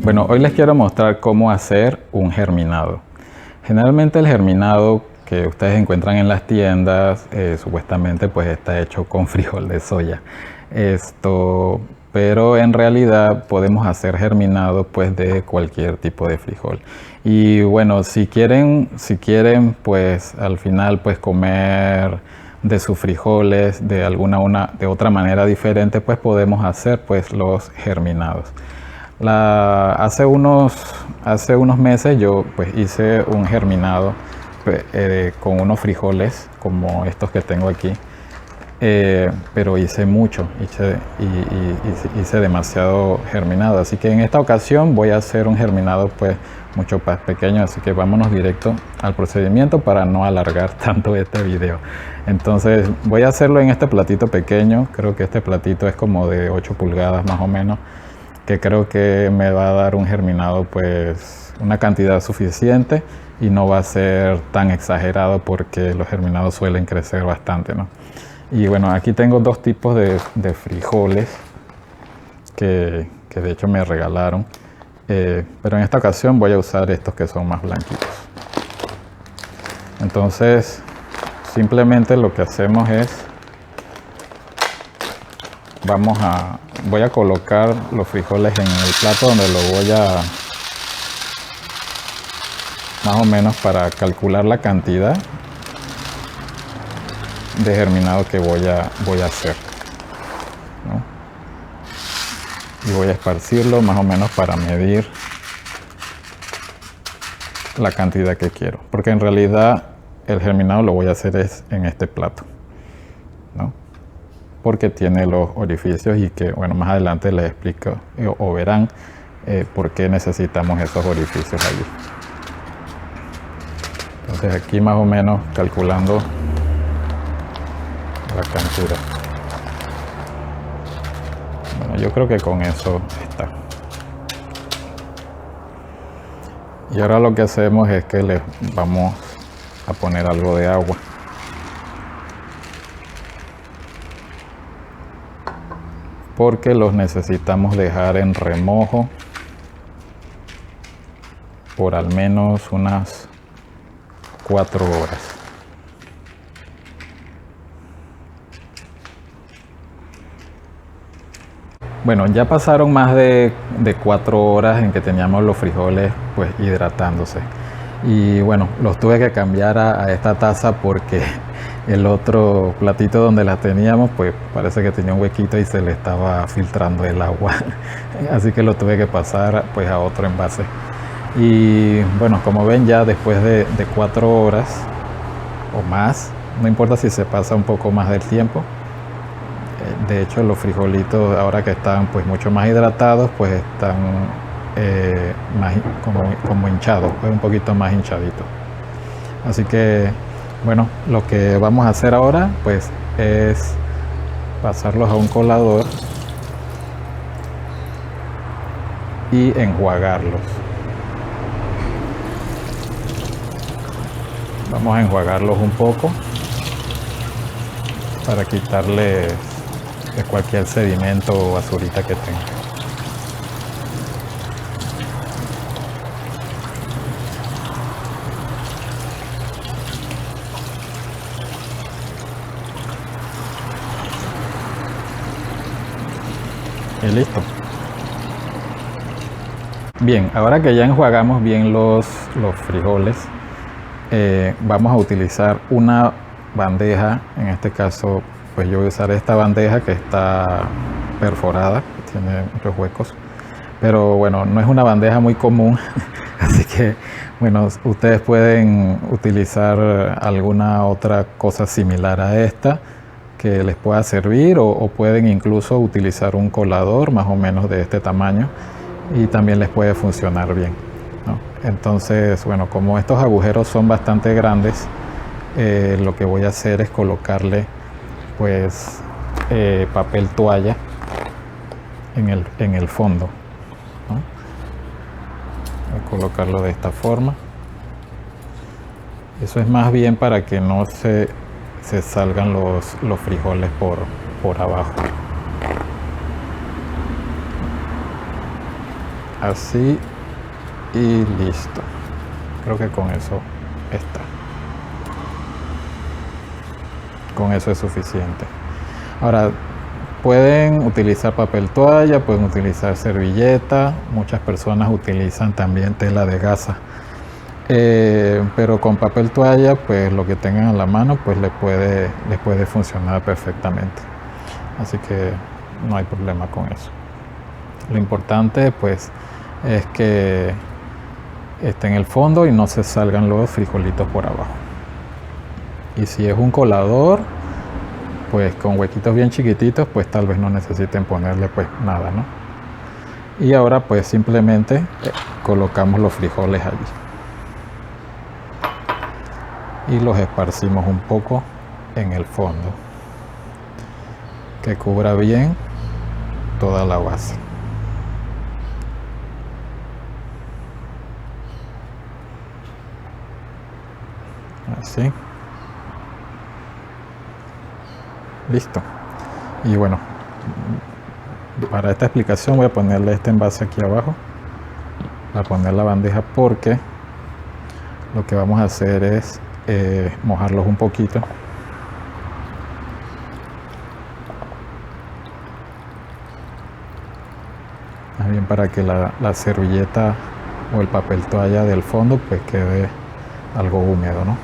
Bueno, hoy les quiero mostrar cómo hacer un germinado. Generalmente el germinado que ustedes encuentran en las tiendas supuestamente pues está hecho con frijol de soya. Pero en realidad podemos hacer germinado pues de cualquier tipo de frijol. Y bueno, si quieren pues al final pues comer de sus frijoles de de otra manera diferente, pues podemos hacer pues los germinados. Hace unos meses yo pues hice un germinado con unos frijoles como estos que tengo aquí, pero hice mucho, hice demasiado germinado, así que en esta ocasión voy a hacer un germinado pues mucho más pequeño, así que vámonos directo al procedimiento para no alargar tanto este video. Entonces voy a hacerlo en este platito pequeño. Creo que este platito es como de 8 pulgadas más o menos, que creo que me va a dar un germinado pues una cantidad suficiente y no va a ser tan exagerado porque los germinados suelen crecer bastante, ¿no? Y bueno, aquí tengo dos tipos de frijoles que de hecho me regalaron, pero en esta ocasión voy a usar estos que son más blanquitos. Entonces simplemente lo que hacemos es voy a colocar los frijoles en el plato donde lo voy a, más o menos para calcular la cantidad de germinado que voy a hacer, ¿no? Y voy a esparcirlo más o menos para medir la cantidad que quiero, porque en realidad el germinado lo voy a hacer es en este plato, ¿no? Porque tiene los orificios y que bueno, más adelante les explico o verán por qué necesitamos esos orificios allí. Entonces aquí más o menos calculando la cantidad. Bueno, yo creo que con eso está. Y ahora lo que hacemos es que le vamos a poner algo de agua. Porque los necesitamos dejar en remojo por al menos unas 4 horas. Bueno, ya pasaron más de 4 horas en que teníamos los frijoles pues hidratándose. Y bueno, los tuve que cambiar a esta taza porque el otro platito donde las teníamos pues parece que tenía un huequito y se le estaba filtrando el agua. Así que lo tuve que pasar pues a otro envase. Y bueno, como ven, ya después de 4 horas o más, no importa si se pasa un poco más del tiempo. De hecho, los frijolitos ahora que están pues mucho más hidratados pues están más como hinchados, pues un poquito más hinchaditos. Así que bueno, lo que vamos a hacer ahora pues es pasarlos a un colador y enjuagarlos. Vamos a enjuagarlos un poco para quitarles de cualquier sedimento o basurita que tenga. Y listo. Bien, ahora que ya enjuagamos bien los frijoles, vamos a utilizar una bandeja. En este caso pues yo voy a usar esta bandeja que está perforada, que tiene muchos huecos, pero bueno, no es una bandeja muy común. Así que bueno, ustedes pueden utilizar alguna otra cosa similar a esta que les pueda servir, o pueden incluso utilizar un colador más o menos de este tamaño y también les puede funcionar bien, ¿no? Entonces bueno, como estos agujeros son bastante grandes, lo que voy a hacer es colocarle pues papel toalla en el fondo, ¿no? Voy a colocarlo de esta forma. Eso es más bien para que no se salgan los frijoles por abajo. así y listo. Creo que con eso está. Con eso es suficiente. Ahora, pueden utilizar papel toalla, pueden utilizar servilleta. Muchas personas utilizan también tela de gasa. Pero con papel toalla, pues lo que tengan a la mano, pues les puede funcionar perfectamente. Así que no hay problema con eso. Lo importante, pues, es que esté en el fondo y no se salgan los frijolitos por abajo. Y si es un colador, pues con huequitos bien chiquititos, pues tal vez no necesiten ponerle pues nada, ¿no? Y ahora pues simplemente colocamos los frijoles allí. Y los esparcimos un poco en el fondo, que cubra bien toda la base. Así. Listo. Y bueno, para esta explicación voy a ponerle este envase aquí abajo, a poner la bandeja, porque lo que vamos a hacer es mojarlos un poquito. Más bien para que la servilleta o el papel toalla del fondo pues quede algo húmedo, ¿no?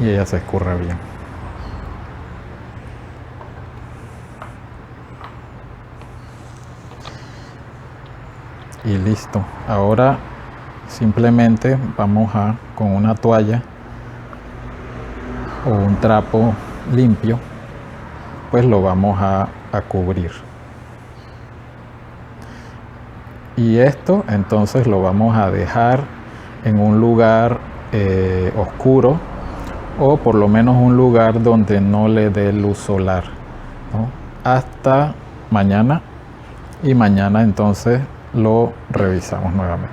Y ella se escurra bien. Y listo. Ahora simplemente vamos a, con una toalla o un trapo limpio, pues lo vamos a cubrir. Y esto entonces lo vamos a dejar en un lugar oscuro, o por lo menos un lugar donde no le dé luz solar, ¿no? Hasta mañana, y mañana entonces lo revisamos nuevamente.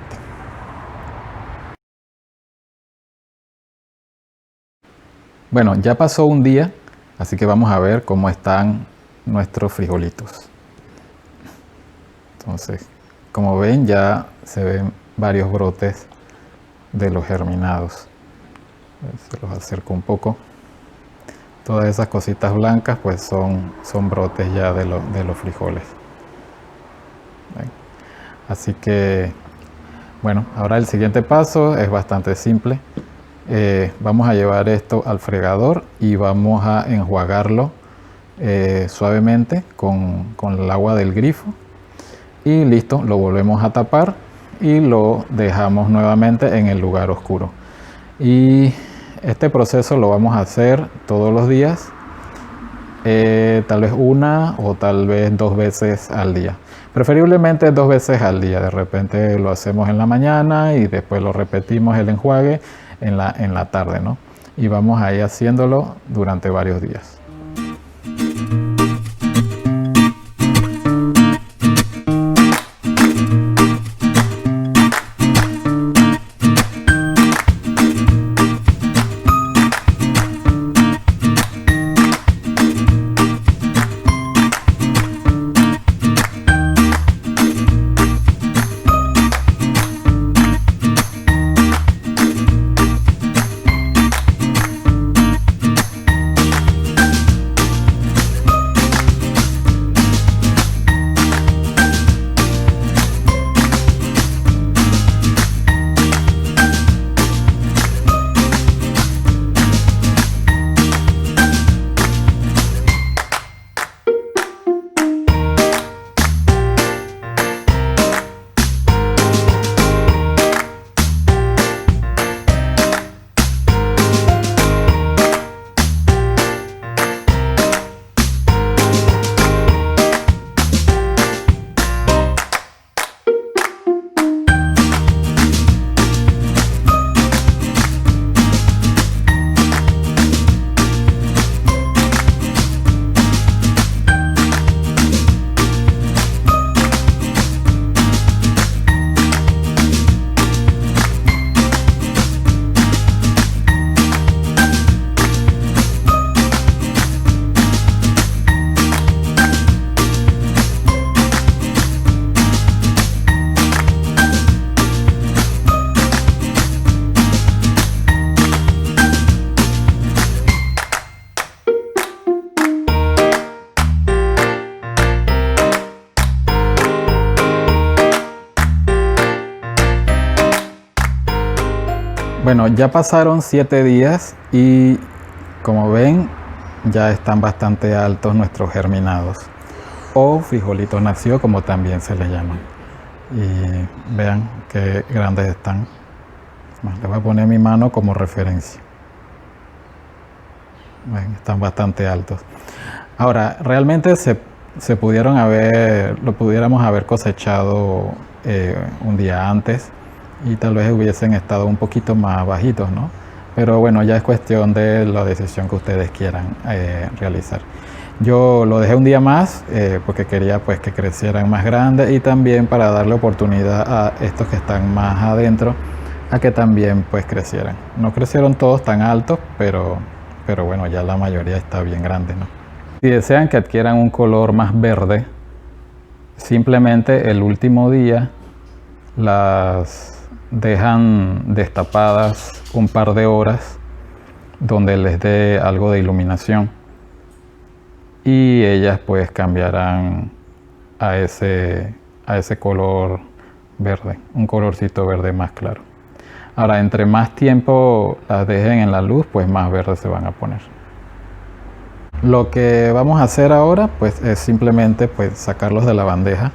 Bueno, ya pasó un día, así que vamos a ver cómo están nuestros frijolitos. Entonces, como ven, ya se ven varios brotes de los germinados. Se los acerco un poco. Todas esas cositas blancas pues son brotes ya de los frijoles. ¿Ven? Así que, bueno, ahora el siguiente paso es bastante simple. Vamos a llevar esto al fregador y vamos a enjuagarlo suavemente con el agua del grifo. Y listo, lo volvemos a tapar y lo dejamos nuevamente en el lugar oscuro. Y este proceso lo vamos a hacer todos los días, tal vez una o tal vez 2 veces al día. Preferiblemente 2 veces al día. De repente lo hacemos en la mañana y después lo repetimos el enjuague en la tarde, ¿no? Y vamos a ir haciéndolo durante varios días. Bueno, ya pasaron 7 días y como ven ya están bastante altos nuestros germinados o frijolitos nacidos, como también se les llama. Y vean qué grandes están. Les voy a poner mi mano como referencia. Ven, están bastante altos. Ahora, realmente se lo pudiéramos haber cosechado un día antes y tal vez hubiesen estado un poquito más bajitos, ¿no? Pero bueno, ya es cuestión de la decisión que ustedes quieran realizar. Yo lo dejé un día más porque quería pues que crecieran más grandes y también para darle oportunidad a estos que están más adentro a que también pues crecieran. No crecieron todos tan altos, pero bueno, ya la mayoría está bien grande, ¿no? Si desean que adquieran un color más verde, simplemente el último día las dejan destapadas un par de horas donde les dé algo de iluminación y ellas pues cambiarán a ese color verde, un colorcito verde más claro. Ahora, entre más tiempo las dejen en la luz, pues más verdes se van a poner. Lo que vamos a hacer ahora pues es simplemente pues sacarlos de la bandeja.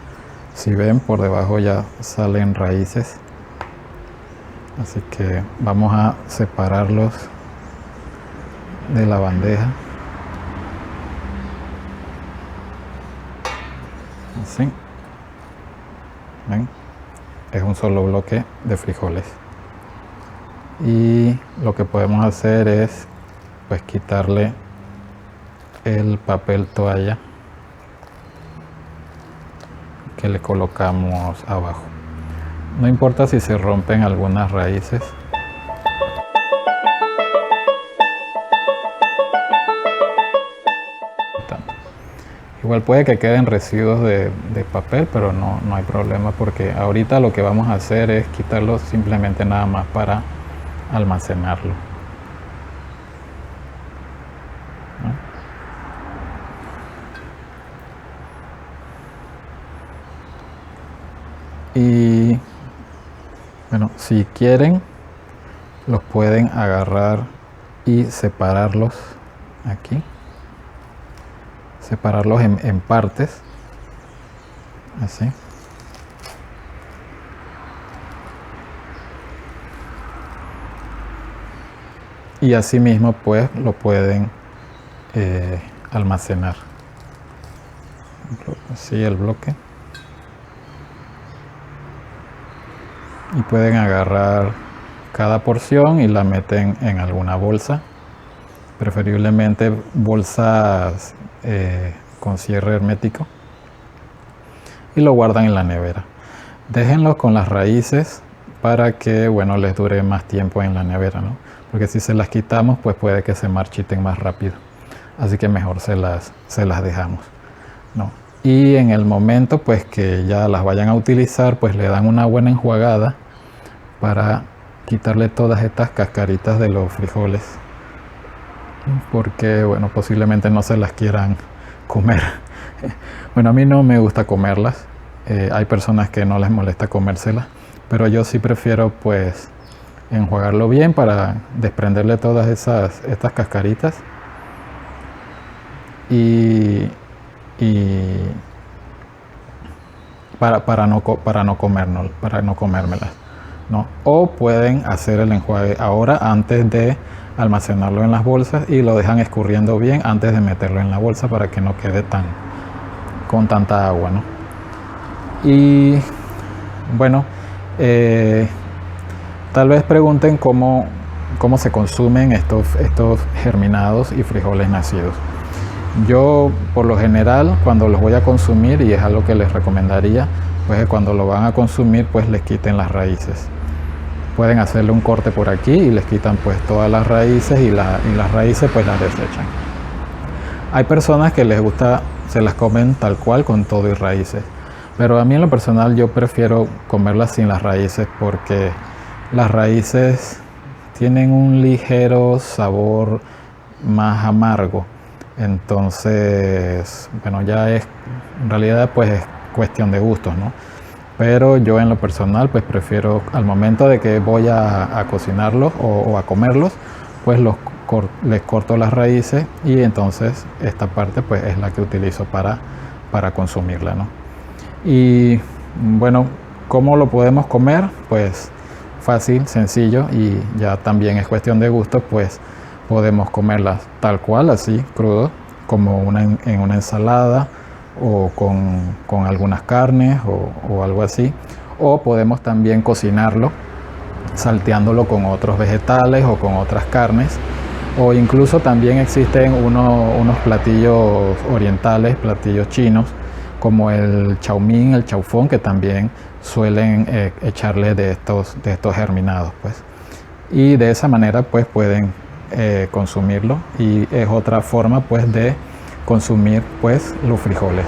Si ven, por debajo ya salen raíces, así que vamos a separarlos de la bandeja así. ¿Ven? Es un solo bloque de frijoles y lo que podemos hacer es pues quitarle el papel toalla que le colocamos abajo. No importa si se rompen algunas raíces. Igual puede que queden residuos de papel, pero no hay problema porque ahorita lo que vamos a hacer es quitarlo simplemente nada más para almacenarlo. Y bueno, si quieren los pueden agarrar y separarlos aquí, separarlos en partes así, y así mismo pues lo pueden almacenar así el bloque. Y pueden agarrar cada porción y la meten en alguna bolsa, preferiblemente bolsas con cierre hermético, y lo guardan en la nevera. Déjenlos con las raíces para que bueno, les dure más tiempo en la nevera, ¿no? Porque si se las quitamos pues puede que se marchiten más rápido, así que mejor se las dejamos, ¿no? Y en el momento pues que ya las vayan a utilizar, pues le dan una buena enjuagada para quitarle todas estas cascaritas de los frijoles, porque bueno, posiblemente no se las quieran comer. Bueno, a mí no me gusta comerlas, hay personas que no les molesta comérselas, pero yo sí prefiero pues enjuagarlo bien para desprenderle todas estas cascaritas y para no comérmelas, ¿no? O pueden hacer el enjuague ahora antes de almacenarlo en las bolsas y lo dejan escurriendo bien antes de meterlo en la bolsa para que no quede con tanta agua, ¿no? Y bueno, tal vez pregunten cómo se consumen estos germinados y frijoles nacidos. Yo por lo general cuando los voy a consumir, y es algo que les recomendaría, pues cuando lo van a consumir pues les quiten las raíces. Pueden hacerle un corte por aquí y les quitan pues todas las raíces y las raíces pues las desechan. Hay personas que les gusta, se las comen tal cual con todo y raíces, pero a mí en lo personal yo prefiero comerlas sin las raíces porque las raíces tienen un ligero sabor más amargo. Entonces, bueno, ya es, en realidad pues es cuestión de gustos, ¿no? pero yo en lo personal pues prefiero al momento de que voy a cocinarlos o a comerlos, pues les corto las raíces y entonces esta parte pues es la que utilizo para consumirla, ¿no? Y bueno, ¿cómo lo podemos comer? Pues fácil, sencillo, y ya también es cuestión de gusto, pues podemos comerlas tal cual, así, crudo, como en una ensalada o con algunas carnes o algo así. O podemos también cocinarlo salteándolo con otros vegetales o con otras carnes. O incluso también existen unos platillos orientales, platillos chinos, como el chow mein, el chow fun, que también suelen echarle de estos germinados, pues. Y de esa manera pues pueden consumirlo, y es otra forma pues de consumir pues los frijoles.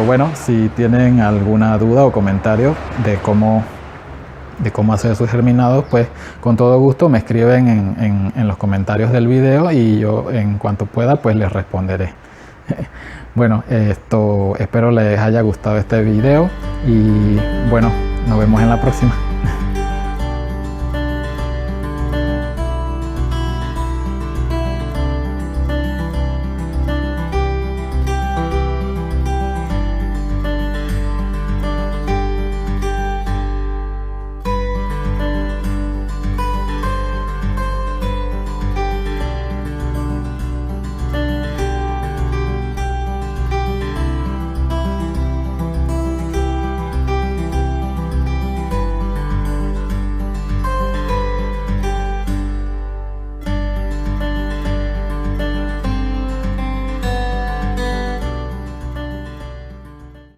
Bueno, si tienen alguna duda o comentario de cómo hacer sus germinados, pues con todo gusto me escriben en los comentarios del video y yo en cuanto pueda pues les responderé. Bueno, espero les haya gustado este video y bueno, nos vemos en la próxima.